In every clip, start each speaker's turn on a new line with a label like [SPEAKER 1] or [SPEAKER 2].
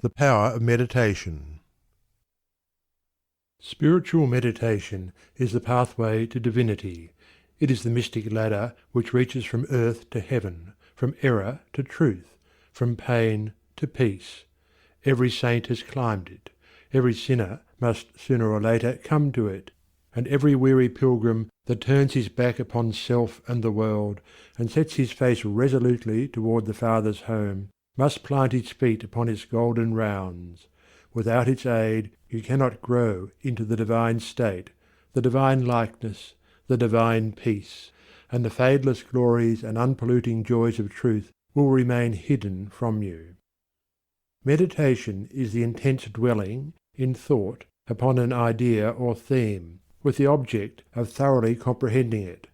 [SPEAKER 1] The power of meditation. Spiritual meditation is the pathway to divinity. It is the mystic ladder which reaches from earth to heaven, from error to truth, from pain to peace. Every saint has climbed it. Every sinner must sooner or later come to it. And every weary pilgrim that turns his back upon self and the world, and sets his face resolutely toward the Father's home, must plant his feet upon its golden rounds. Without its aid you cannot grow into the divine state, the divine likeness, the divine peace, and the fadeless glories and unpolluting joys of truth will remain hidden from you. Meditation is the intense dwelling, in thought, upon an idea or theme, with the object of thoroughly comprehending it.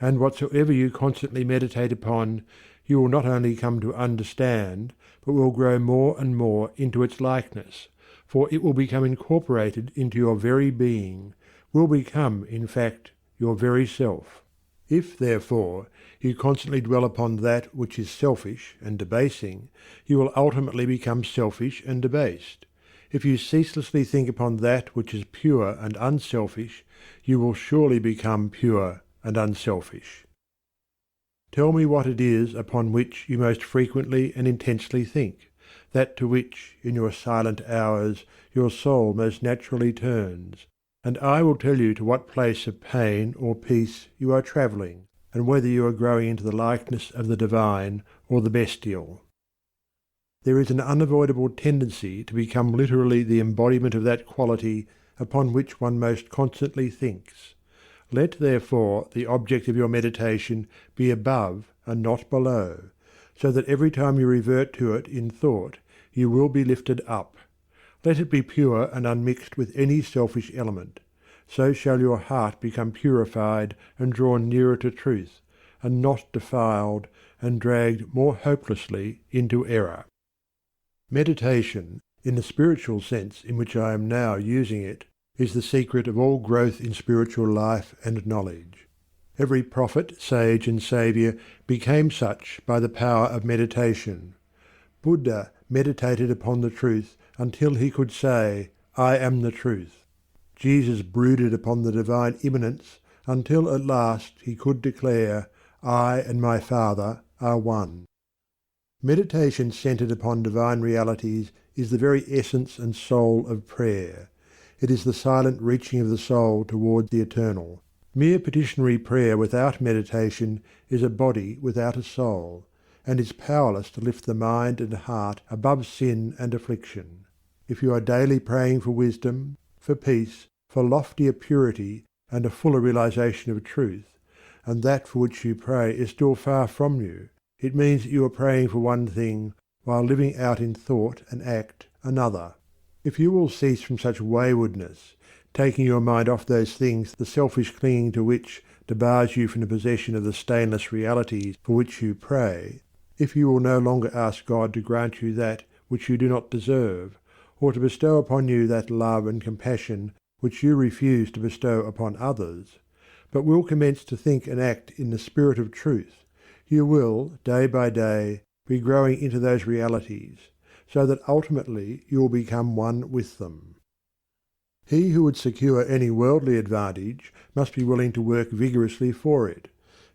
[SPEAKER 1] And whatsoever you constantly meditate upon, you will not only come to understand, but will grow more and more into its likeness, for it will become incorporated into your very being, will become, in fact, your very self. If, therefore, you constantly dwell upon that which is selfish and debasing, you will ultimately become selfish and debased. If you ceaselessly think upon that which is pure and unselfish, you will surely become pure and unselfish. Tell me what it is upon which you most frequently and intensely think, that to which, in your silent hours, your soul most naturally turns, and I will tell you to what place of pain or peace you are travelling, and whether you are growing into the likeness of the divine or the bestial. There is an unavoidable tendency to become literally the embodiment of that quality upon which one most constantly thinks. Let, therefore, the object of your meditation be above and not below, so that every time you revert to it in thought you will be lifted up. Let it be pure and unmixed with any selfish element. So shall your heart become purified and drawn nearer to truth, and not defiled and dragged more hopelessly into error. Meditation, in the spiritual sense in which I am now using it, is the secret of all growth in spiritual life and knowledge. Every prophet, sage, and saviour became such by the power of meditation. Buddha meditated upon the truth until he could say, "I am the truth." Jesus brooded upon the divine immanence until at last he could declare, "I and my Father are one." Meditation centred upon divine realities is the very essence and soul of prayer. It is the silent reaching of the soul toward the eternal. Mere petitionary prayer without meditation is a body without a soul, and is powerless to lift the mind and heart above sin and affliction. If you are daily praying for wisdom, for peace, for loftier purity, and a fuller realization of truth, and that for which you pray is still far from you, it means that you are praying for one thing, while living out in thought and act another. If you will cease from such waywardness, taking your mind off those things the selfish clinging to which debars you from the possession of the stainless realities for which you pray, if you will no longer ask God to grant you that which you do not deserve, or to bestow upon you that love and compassion which you refuse to bestow upon others, but will commence to think and act in the spirit of truth, you will, day by day, be growing into those realities, so that ultimately you will become one with them. He who would secure any worldly advantage must be willing to work vigorously for it,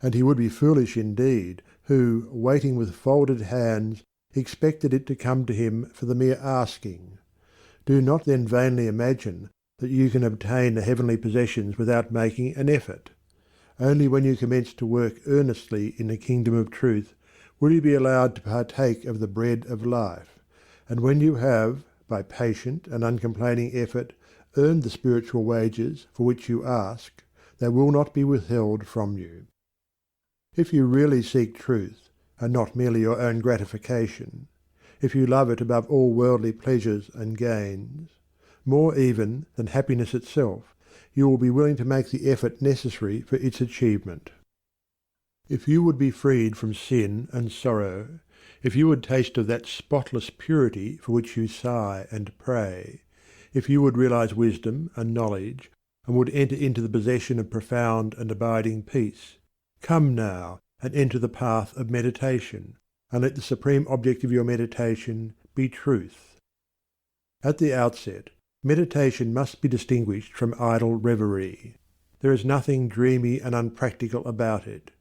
[SPEAKER 1] and he would be foolish indeed who, waiting with folded hands, expected it to come to him for the mere asking. Do not then vainly imagine that you can obtain the heavenly possessions without making an effort. Only when you commence to work earnestly in the kingdom of truth will you be allowed to partake of the bread of life. And when you have, by patient and uncomplaining effort, earned the spiritual wages for which you ask, they will not be withheld from you. If you really seek truth, and not merely your own gratification, if you love it above all worldly pleasures and gains, more even than happiness itself, you will be willing to make the effort necessary for its achievement. If you would be freed from sin and sorrow, if you would taste of that spotless purity for which you sigh and pray, if you would realize wisdom and knowledge, and would enter into the possession of profound and abiding peace, come now and enter the path of meditation, and let the supreme object of your meditation be truth. At the outset, meditation must be distinguished from idle reverie. There is nothing dreamy and unpractical about it.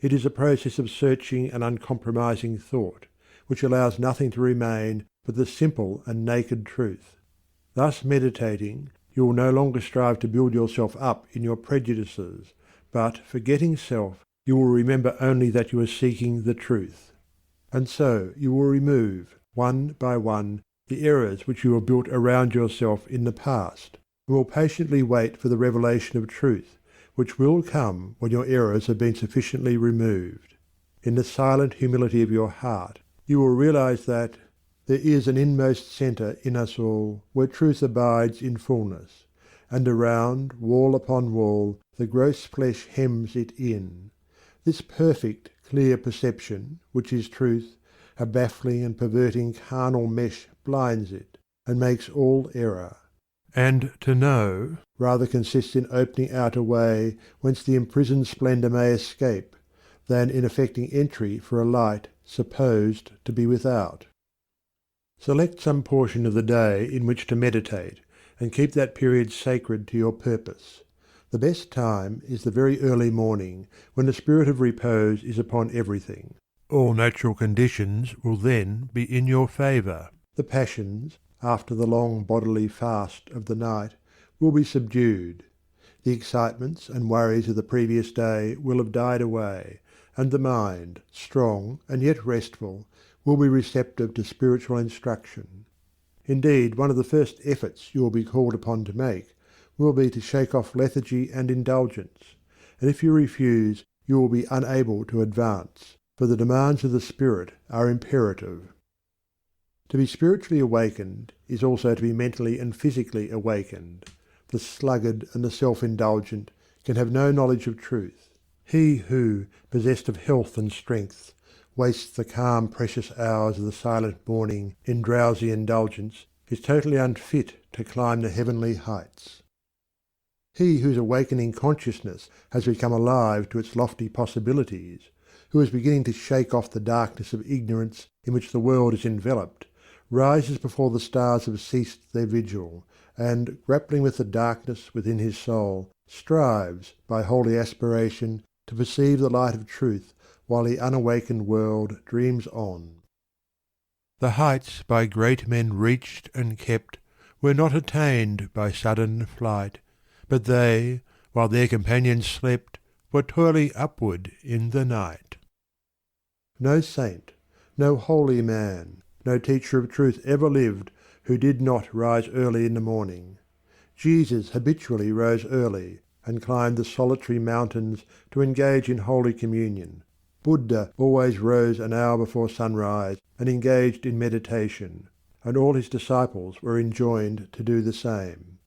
[SPEAKER 1] It is a process of searching and uncompromising thought, which allows nothing to remain but the simple and naked truth. Thus meditating, you will no longer strive to build yourself up in your prejudices, but, forgetting self, you will remember only that you are seeking the truth. And so you will remove, one by one, the errors which you have built around yourself in the past, and will patiently wait for the revelation of truth, which will come when your errors have been sufficiently removed. In the silent humility of your heart, you will realize that there is an inmost centre in us all where truth abides in fullness, and around, wall upon wall, the gross flesh hems it in. This perfect, clear perception, which is truth, a baffling and perverting carnal mesh blinds it, and makes all error. And to know rather consists in opening out a way whence the imprisoned splendour may escape, than in effecting entry for a light supposed to be without. Select some portion of the day in which to meditate, and keep that period sacred to your purpose. The best time is the very early morning, when the spirit of repose is upon everything. All natural conditions will then be in your favour. The passions, after the long bodily fast of the night, will be subdued. The excitements and worries of the previous day will have died away, and the mind, strong and yet restful, will be receptive to spiritual instruction. Indeed, one of the first efforts you will be called upon to make will be to shake off lethargy and indulgence, and if you refuse, you will be unable to advance, for the demands of the spirit are imperative. To be spiritually awakened is also to be mentally and physically awakened. The sluggard and the self-indulgent can have no knowledge of truth. He who, possessed of health and strength, wastes the calm precious hours of the silent morning in drowsy indulgence is totally unfit to climb the heavenly heights. He whose awakening consciousness has become alive to its lofty possibilities, who is beginning to shake off the darkness of ignorance in which the world is enveloped, rises before the stars have ceased their vigil, and, grappling with the darkness within his soul, strives, by holy aspiration, to perceive the light of truth while the unawakened world dreams on. The heights by great men reached and kept were not attained by sudden flight, but they, while their companions slept, were toiling upward in the night. No saint, no holy man, no teacher of truth ever lived who did not rise early in the morning. Jesus habitually rose early, and climbed the solitary mountains to engage in holy communion. Buddha always rose an hour before sunrise and engaged in meditation, and all his disciples were enjoined to do the same.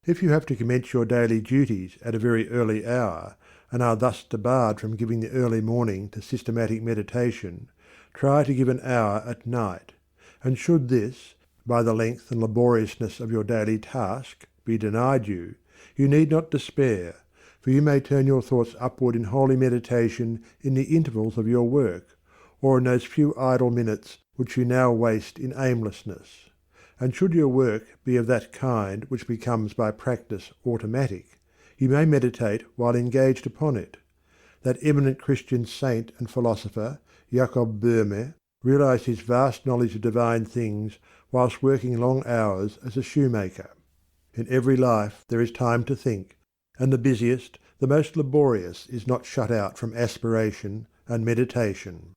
[SPEAKER 1] If you have to commence your daily duties at a very early hour, and are thus debarred from giving the early morning to systematic meditation, try to give an hour at night, and should this, by the length and laboriousness of your daily task, be denied you, you need not despair, for you may turn your thoughts upward in holy meditation in the intervals of your work, or in those few idle minutes which you now waste in aimlessness. And should your work be of that kind which becomes by practice automatic, you may meditate while engaged upon it. That eminent Christian saint and philosopher, Jacob Boehme, realized his vast knowledge of divine things whilst working long hours as a shoemaker. In every life there is time to think, and the busiest, the most laborious is not shut out from aspiration and meditation.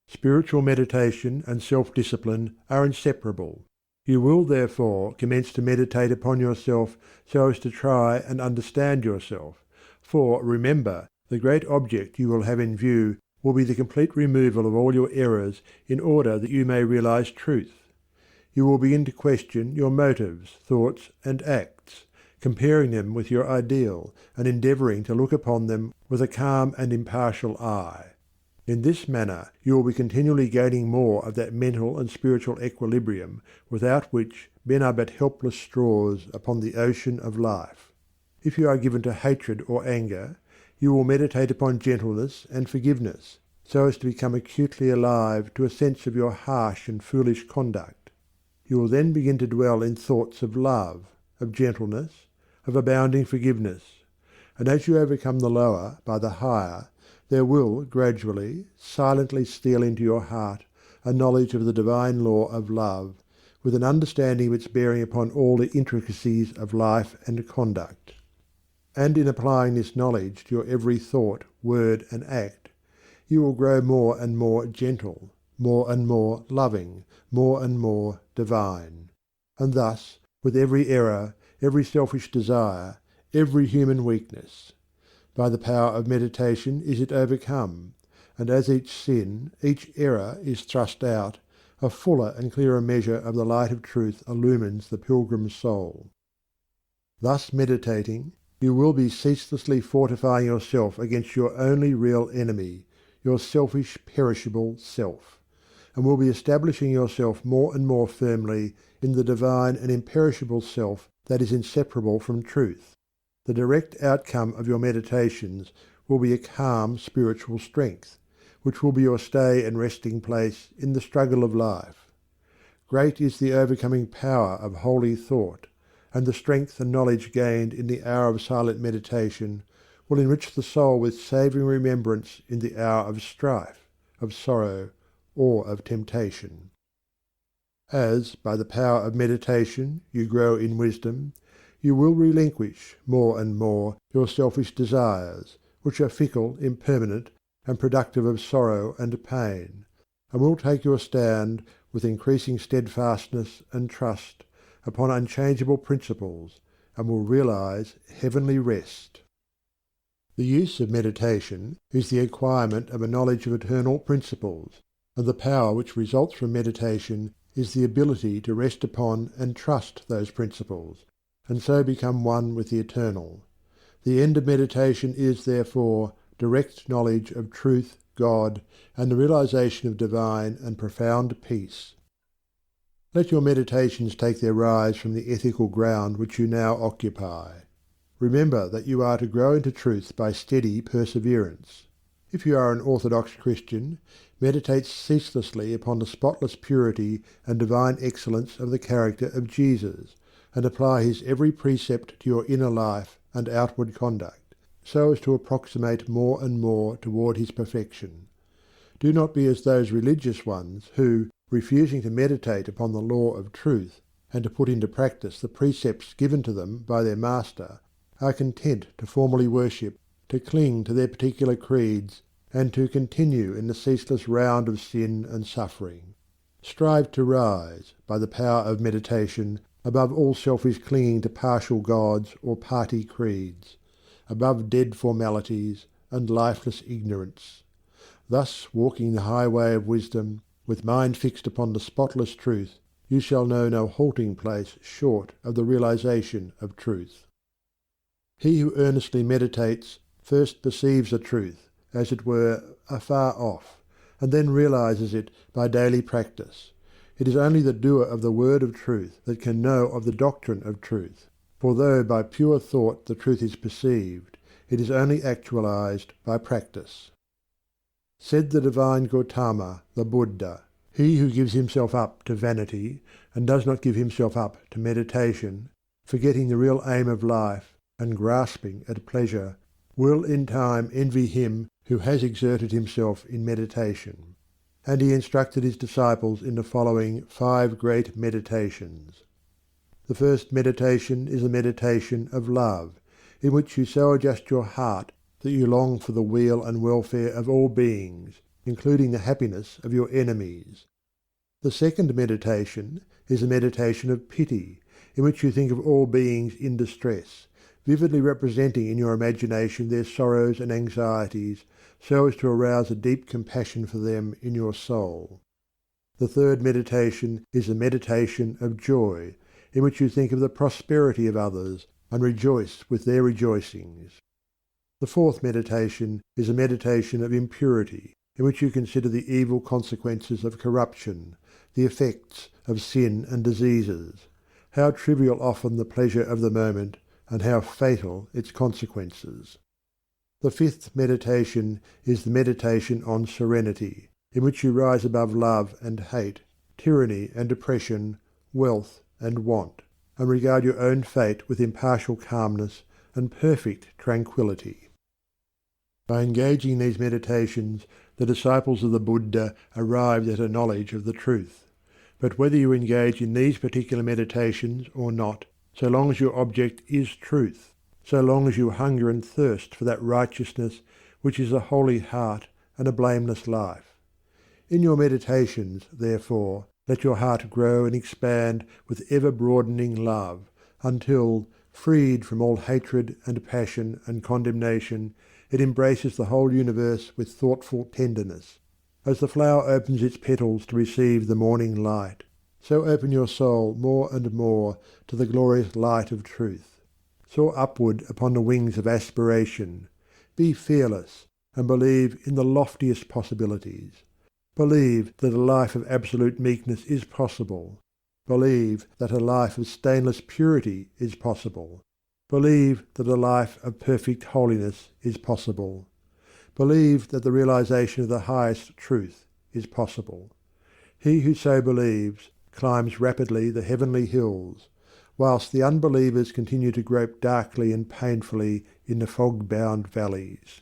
[SPEAKER 1] Spiritual meditation and self-discipline are inseparable. You will therefore commence to meditate upon yourself so as to try and understand yourself, for remember, the great object you will have in view will be the complete removal of all your errors in order that you may realize truth. You will begin to question your motives, thoughts, and acts, comparing them with your ideal, and endeavouring to look upon them with a calm and impartial eye. In this manner you will be continually gaining more of that mental and spiritual equilibrium without which men are but helpless straws upon the ocean of life. If you are given to hatred or anger, you will meditate upon gentleness and forgiveness, so as to become acutely alive to a sense of your harsh and foolish conduct. You will then begin to dwell in thoughts of love, of gentleness, of abounding forgiveness, and as you overcome the lower by the higher, there will gradually, silently steal into your heart a knowledge of the divine law of love, with an understanding of its bearing upon all the intricacies of life and conduct. And in applying this knowledge to your every thought, word, and act, you will grow more and more gentle, more and more loving, more and more divine. And thus, with every error, every selfish desire, every human weakness, by the power of meditation is it overcome, and as each sin, each error is thrust out, a fuller and clearer measure of the light of truth illumines the pilgrim's soul. Thus meditating, you will be ceaselessly fortifying yourself against your only real enemy, your selfish, perishable self, and will be establishing yourself more and more firmly in the divine and imperishable self that is inseparable from truth. The direct outcome of your meditations will be a calm spiritual strength, which will be your stay and resting place in the struggle of life. Great is the overcoming power of holy thought, and the strength and knowledge gained in the hour of silent meditation will enrich the soul with savouring remembrance in the hour of strife, of sorrow, or of temptation. As, by the power of meditation, you grow in wisdom, you will relinquish more and more your selfish desires, which are fickle, impermanent, and productive of sorrow and pain, and will take your stand with increasing steadfastness and trust upon unchangeable principles, and will realize heavenly rest. The use of meditation is the acquirement of a knowledge of eternal principles, and the power which results from meditation is the ability to rest upon and trust those principles, and so become one with the eternal. The end of meditation is, therefore, direct knowledge of truth, God, and the realization of divine and profound peace. Let your meditations take their rise from the ethical ground which you now occupy. Remember that you are to grow into truth by steady perseverance. If you are an orthodox Christian, meditate ceaselessly upon the spotless purity and divine excellence of the character of Jesus, and apply his every precept to your inner life and outward conduct, so as to approximate more and more toward his perfection. Do not be as those religious ones who, refusing to meditate upon the law of truth, and to put into practice the precepts given to them by their master, are content to formally worship, to cling to their particular creeds, and to continue in the ceaseless round of sin and suffering. Strive to rise, by the power of meditation, above all selfish clinging to partial gods or party creeds, above dead formalities and lifeless ignorance. Thus, walking the highway of wisdom, with mind fixed upon the spotless truth, you shall know no halting place short of the realization of truth. He who earnestly meditates first perceives the truth, as it were, afar off, and then realizes it by daily practice. It is only the doer of the word of truth that can know of the doctrine of truth, for though by pure thought the truth is perceived, it is only actualized by practice. Said the divine Gautama, the Buddha, "He who gives himself up to vanity, and does not give himself up to meditation, forgetting the real aim of life, and grasping at pleasure, will in time envy him who has exerted himself in meditation." And he instructed his disciples in the following 5 great meditations. The first meditation is a meditation of love, in which you so adjust your heart that you long for the weal and welfare of all beings, including the happiness of your enemies. The second meditation is a meditation of pity, in which you think of all beings in distress, vividly representing in your imagination their sorrows and anxieties, so as to arouse a deep compassion for them in your soul. The third meditation is a meditation of joy, in which you think of the prosperity of others, and rejoice with their rejoicings. The fourth meditation is a meditation of impurity, in which you consider the evil consequences of corruption, the effects of sin and diseases, how trivial often the pleasure of the moment, and how fatal its consequences. The fifth meditation is the meditation on serenity, in which you rise above love and hate, tyranny and oppression, wealth, and want, and regard your own fate with impartial calmness and perfect tranquillity. By engaging in these meditations, the disciples of the Buddha arrived at a knowledge of the truth. But whether you engage in these particular meditations or not, so long as your object is truth, so long as you hunger and thirst for that righteousness which is a holy heart and a blameless life. In your meditations, therefore, let your heart grow and expand with ever-broadening love, until, freed from all hatred and passion and condemnation, it embraces the whole universe with thoughtful tenderness. As the flower opens its petals to receive the morning light, so open your soul more and more to the glorious light of truth. Soar upward upon the wings of aspiration. Be fearless, and believe in the loftiest possibilities. Believe that a life of absolute meekness is possible. Believe that a life of stainless purity is possible. Believe that a life of perfect holiness is possible. Believe that the realization of the highest truth is possible. He who so believes climbs rapidly the heavenly hills, whilst the unbelievers continue to grope darkly and painfully in the fog-bound valleys.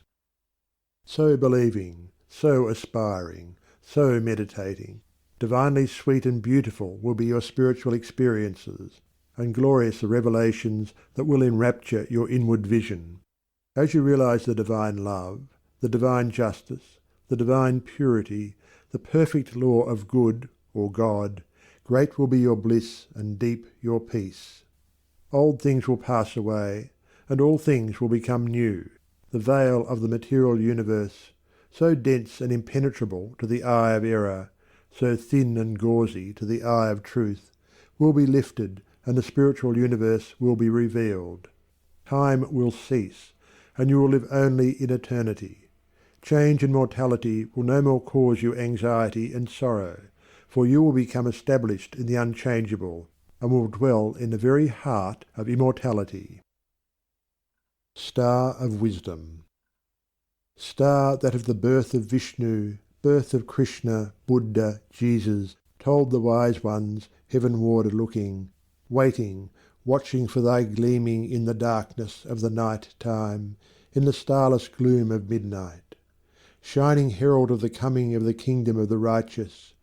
[SPEAKER 1] So believing, so aspiring, so meditating, divinely sweet and beautiful will be your spiritual experiences, and glorious the revelations that will enrapture your inward vision. As you realize the divine love, the divine justice, the divine purity, the perfect law of good or God, great will be your bliss and deep your peace. Old things will pass away, and all things will become new. The veil of the material universe, so dense and impenetrable to the eye of error, so thin and gauzy to the eye of truth, will be lifted, and the spiritual universe will be revealed. Time will cease, and you will live only in eternity. Change and mortality will no more cause you anxiety and sorrow, for you will become established in the unchangeable, and will dwell in the very heart of immortality. Star of Wisdom. Star that of the birth of Vishnu, birth of Krishna, Buddha, Jesus, told the wise ones, heavenward looking, waiting, watching for thy gleaming in the darkness of the night time, in the starless gloom of midnight. Shining herald of the coming of the kingdom of the righteous,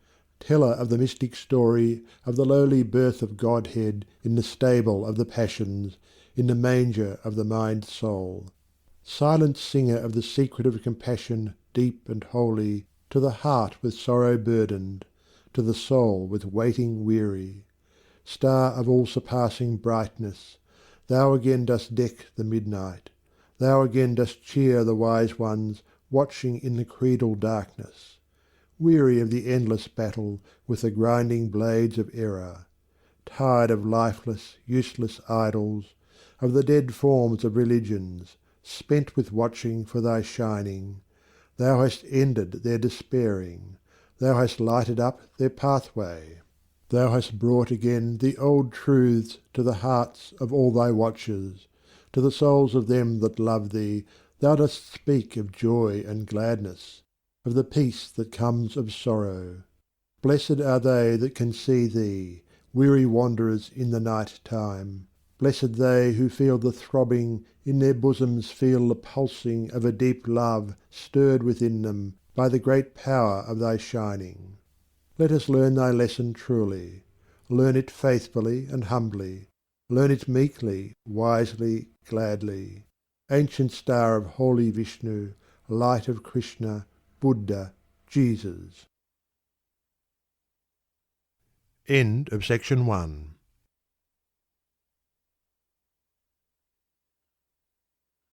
[SPEAKER 1] teller of the mystic story of the lowly birth of Godhead in the stable of the passions, in the manger of the mind-soul. Silent singer of the secret of compassion deep and holy, to the heart with sorrow burdened, to the soul with waiting weary. Star of all-surpassing brightness, thou again dost deck the midnight, thou again dost cheer the wise ones watching in the creedal darkness. Weary of the endless battle with the grinding blades of error, tired of lifeless, useless idols, of the dead forms of religions, spent with watching for thy shining, thou hast ended their despairing, thou hast lighted up their pathway, thou hast brought again the old truths to the hearts of all thy watchers, to the souls of them that love thee thou dost speak of joy and gladness, of the peace that comes of sorrow. Blessed are they that can see thee, weary wanderers in the night time. Blessed they who feel the throbbing, in their bosoms feel the pulsing of a deep love stirred within them by the great power of thy shining. Let us learn thy lesson truly. Learn it faithfully and humbly. Learn it meekly, wisely, gladly. Ancient star of holy Vishnu, light of Krishna, Buddha, Jesus. End of section 1.